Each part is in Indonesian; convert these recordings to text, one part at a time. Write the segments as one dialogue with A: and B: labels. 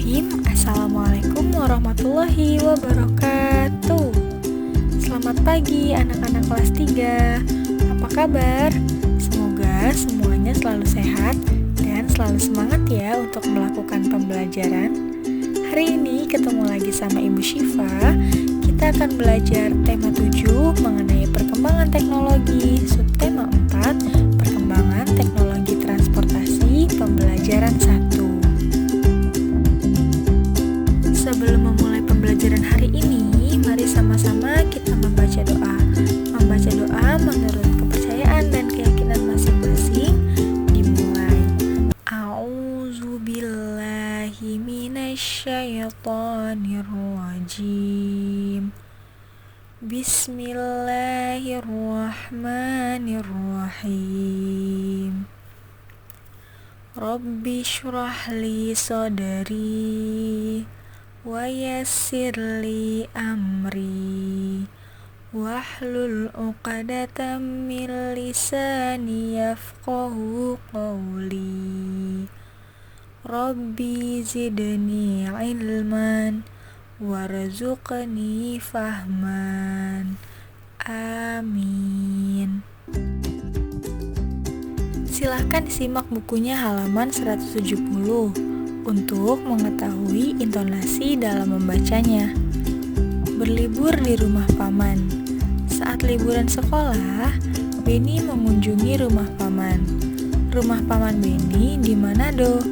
A: Bismillahirrahmanirrahim. Assalamualaikum warahmatullahi wabarakatuh. Selamat pagi anak-anak kelas 3. Apa kabar? Semoga semuanya selalu sehat dan selalu semangat ya untuk melakukan pembelajaran. Hari ini ketemu lagi sama Ibu Syifa. Kita akan belajar tema 7 mengenai perkembangan teknologi, subtema 4, perkembangan teknologi transportasi, pembelajaran 1. Sebelum memulai pembelajaran hari ini, mari sama-sama kita membaca doa. Membaca doa menurut kepercayaan dan keyakinan masing-masing. Dimulai. A'udzubillahi minasyaitonirrajim. Bismillahirrahmanirrahim. Rabbi syrahli sadri wa yassirli amri wahlul 'uqdatam min lisani yafqahu qawli. Rabbi zidni ilman warzuqni fahman. Amin. Silahkan simak bukunya halaman 170 untuk mengetahui intonasi dalam membacanya. Berlibur di rumah paman. Saat liburan sekolah, Beni mengunjungi rumah paman. Rumah paman Beni di Manado.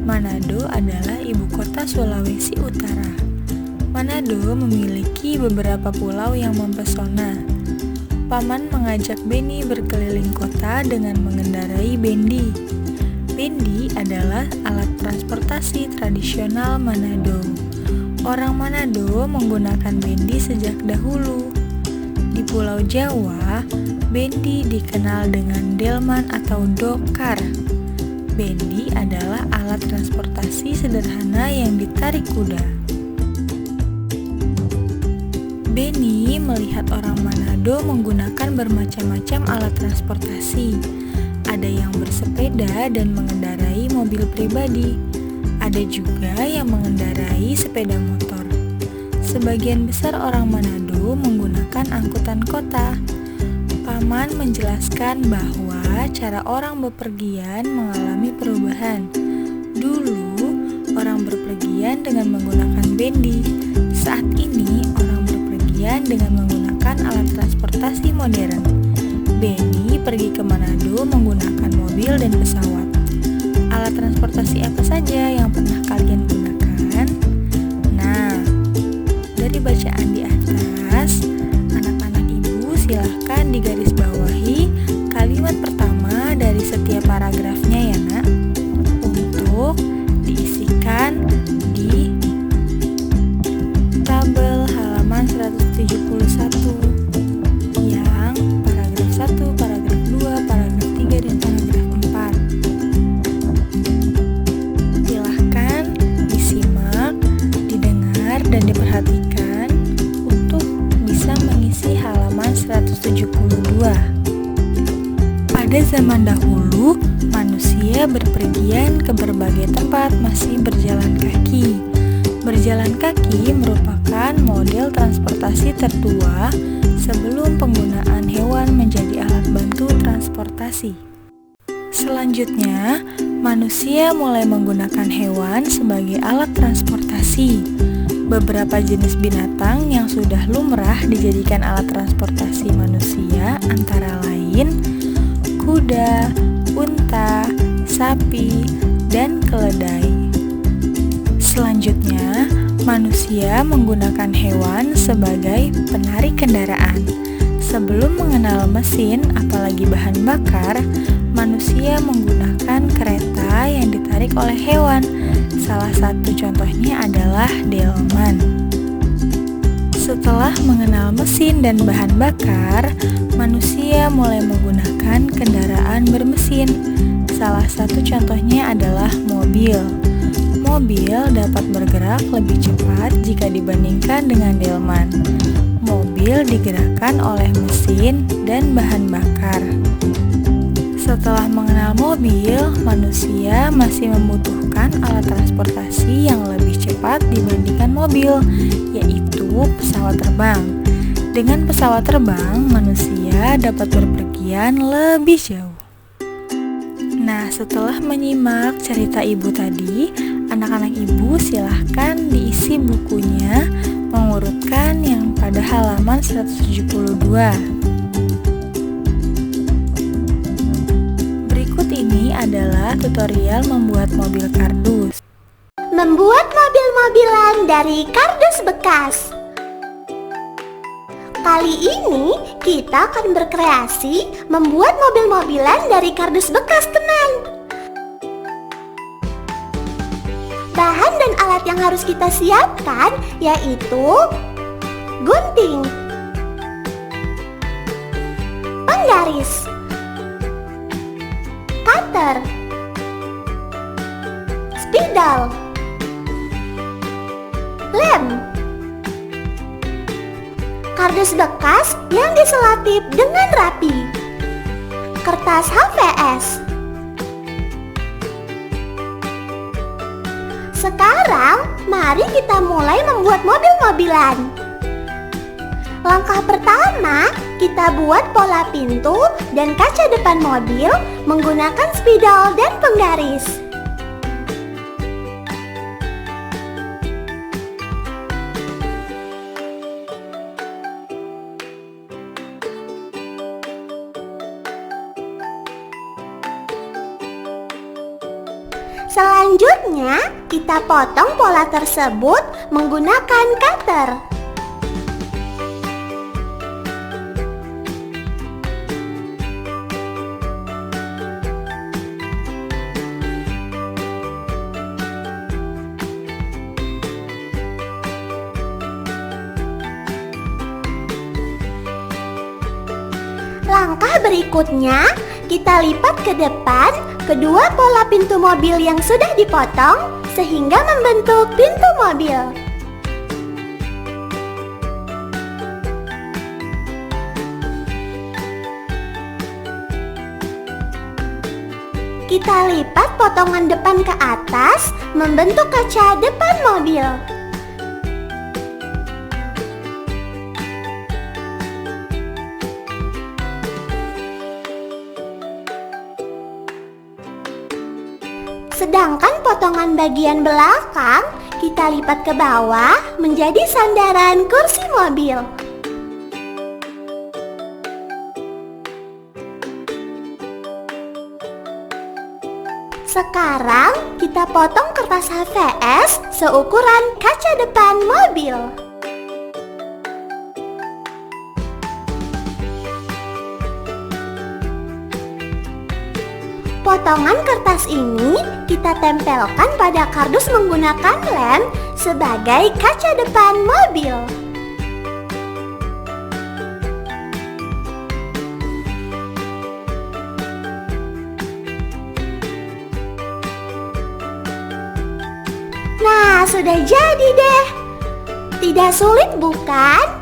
A: Manado adalah ibu kota Sulawesi Utara. Manado memiliki beberapa pulau yang mempesona. Paman mengajak Beni berkeliling kota dengan mengendarai bendi. Bendi adalah alat transportasi tradisional Manado. Orang Manado menggunakan bendi sejak dahulu. Di Pulau Jawa, bendi dikenal dengan delman atau dokar. Bendi adalah alat transportasi sederhana yang ditarik kuda. Beni melihat orang Manado menggunakan bermacam-macam alat transportasi. Ada yang bersepeda dan mengendarai mobil pribadi. Ada juga yang mengendarai sepeda motor. Sebagian besar orang Manado menggunakan angkutan kota. Paman menjelaskan bahwa cara orang bepergian mengalami perubahan. Dulu, orang berpergian dengan menggunakan bendi. Saat ini, orang berpergian dengan menggunakan alat transportasi modern. Beni pergi ke Manado menggunakan mobil dan pesawat. Alat transportasi apa saja yang pernah kalian gunakan? Nah, dari bacaan di atas, anak-anak ibu silahkan digarisbawahi kalimat pertama dari setiap paragrafnya ya nak, untuk diisikan di tabel halaman 171 yang paragraf 1, paragraf 2, paragraf 3, dan paragraf 4. Silahkan disimak, didengar, dan diperhatikan untuk bisa mengisi halaman 172. Pada zaman dahulu, manusia berpergian ke berbagai tempat masih berjalan kaki. Berjalan kaki merupakan model transportasi tertua sebelum penggunaan hewan menjadi alat bantu transportasi. Selanjutnya, manusia mulai menggunakan hewan sebagai alat transportasi. Beberapa jenis binatang yang sudah lumrah dijadikan alat transportasi manusia antara lain kuda, unta, sapi, dan keledai. Selanjutnya, manusia menggunakan hewan sebagai penarik kendaraan. Sebelum mengenal mesin, apalagi bahan bakar, manusia menggunakan kereta yang ditarik oleh hewan. Salah satu contohnya adalah delman. Setelah mengenal mesin dan bahan bakar, manusia mulai menggunakan kendaraan bermesin. Salah satu contohnya adalah mobil. Mobil dapat bergerak lebih cepat jika dibandingkan dengan delman. Mobil digerakkan oleh mesin dan bahan bakar. Setelah mengenal mobil, manusia masih membutuhkan menggunakan alat transportasi yang lebih cepat dibandingkan mobil, yaitu pesawat terbang. Dengan pesawat terbang, manusia dapat berpergian lebih jauh. Nah, setelah menyimak cerita ibu tadi, anak-anak ibu silahkan diisi bukunya mengurutkan yang pada halaman 172. Berikut ini adalah tutorial membuat mobil kardus.
B: Membuat mobil-mobilan dari kardus bekas. Kali ini kita akan berkreasi membuat mobil-mobilan dari kardus bekas, teman. Bahan dan alat yang harus kita siapkan yaitu gunting, penggaris, cutter, spidol, lem, kardus bekas yang diselotip dengan rapi, kertas HVS. Sekarang, mari kita mulai membuat mobil-mobilan. Langkah pertama, kita buat pola pintu dan kaca depan mobil menggunakan spidol dan penggaris. Selanjutnya, kita potong pola tersebut menggunakan cutter. Langkah berikutnya, kita lipat ke depan kedua pola pintu mobil yang sudah dipotong sehingga membentuk pintu mobil. Kita lipat potongan depan ke atas membentuk kaca depan mobil. Sedangkan potongan bagian belakang kita lipat ke bawah menjadi sandaran kursi mobil. Sekarang kita potong kertas HVS seukuran kaca depan mobil. Potongan kertas ini kita tempelkan pada kardus menggunakan lem sebagai kaca depan mobil. Nah, sudah jadi deh. Tidak sulit, bukan?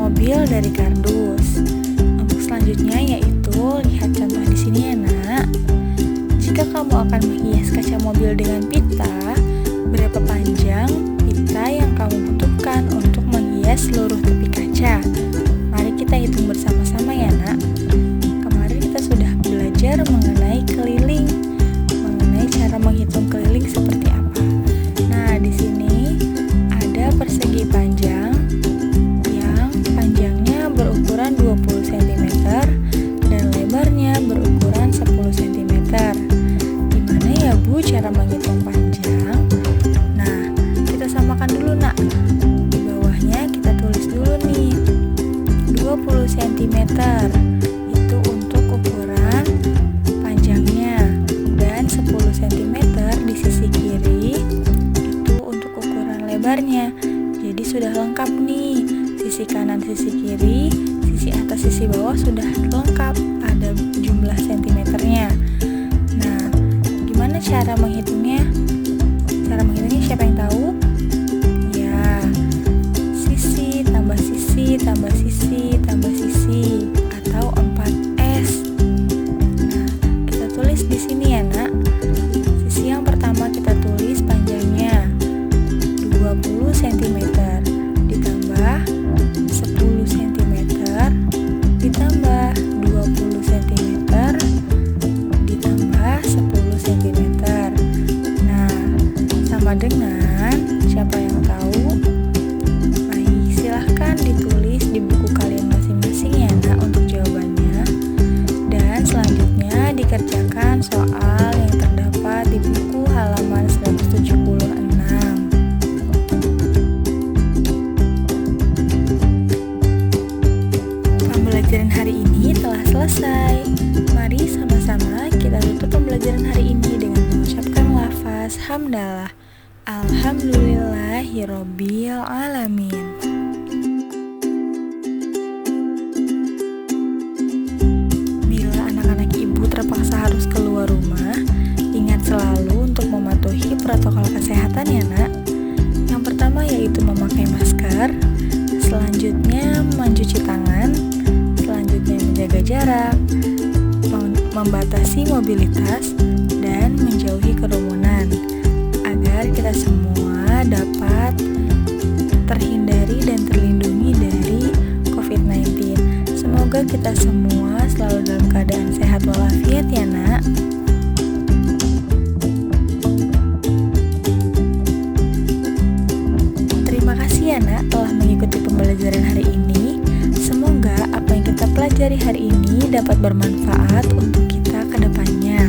A: Mobil dari kardus. Untuk selanjutnya yaitu lihat contoh di sini ya nak. Jika kamu akan menghias kaca mobil dengan pita, berapa panjang pita yang kamu butuhkan untuk menghias seluruh tepi kaca? Mari kita hitung bersama-sama ya nak. Kemarin kita sudah belajar mengenai keliling, mengenai cara menghitung keliling seperti apa. Nah, di sini ada persegi panjang berukuran 20 cm dan lebarnya berukuran 10 cm. Gimana ya Bu cara menghitung panjang? Nah, kita samakan dulu nak. Di bawahnya kita tulis dulu nih 20 cm itu untuk ukuran panjangnya, dan 10 cm di sisi kiri itu untuk ukuran lebarnya. Jadi sudah lengkap nih. Sisi sisi kiri, sisi atas, sisi bawah sudah lengkap, ada jumlah sentimeternya. Nah, gimana cara menghitungnya? Cara menghitungnya siapa yang tahu? Ya, sisi tambah sisi tambah sisi tambah sisi atau 4S. Nah, kita tulis di sini ya, Nak. Sisi yang pertama kita tulis panjangnya 20 cm ditambah 10 cm ditambah 20 cm ditambah 10 cm. Nah, sama dengan siapa yang tahu? Baik, silahkan ditulis di buku kalian masing-masing ya, Nak, untuk jawabannya. Dan selanjutnya dikerjakan soal yang terdapat di buku halaman 176. Pembelajaran hari ini telah selesai. Mari sama-sama kita tutup pembelajaran hari ini dengan mengucapkan lafaz hamdalah. Alhamdulillahirabbil alamin. Bila anak-anak ibu terpaksa harus keluar rumah, ingat selalu untuk mematuhi protokol kesehatan ya, Nak. Yang pertama yaitu memakai masker, selanjutnya mencuci tangan, selanjutnya menjaga jarak, membatasi mobilitas, dan menjauhi kerumunan agar kita semua dapat terhindari dan terlindungi dari COVID-19. Semoga kita semua selalu dalam keadaan sehat walafiat ya, Nak. Terima kasih ya, Nak, telah mengikuti pembelajaran hari ini. Semoga apa yang kita pelajari hari ini dapat bermanfaat untuk kita ke depannya.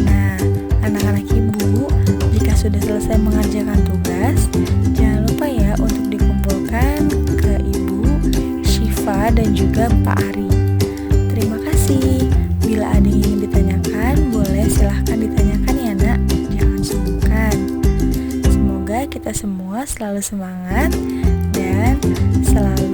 A: Nah, anak-anak ibu, jika sudah selesai mengerjakan tugas, jangan lupa ya untuk dikumpulkan ke Ibu Syifa dan juga Pak Ari. Terima kasih. Bila ada yang ingin ditanyakan, boleh silahkan ditanyakan ya, Nak. Jangan sungkan. Semoga kita semua selalu semangat dan selalu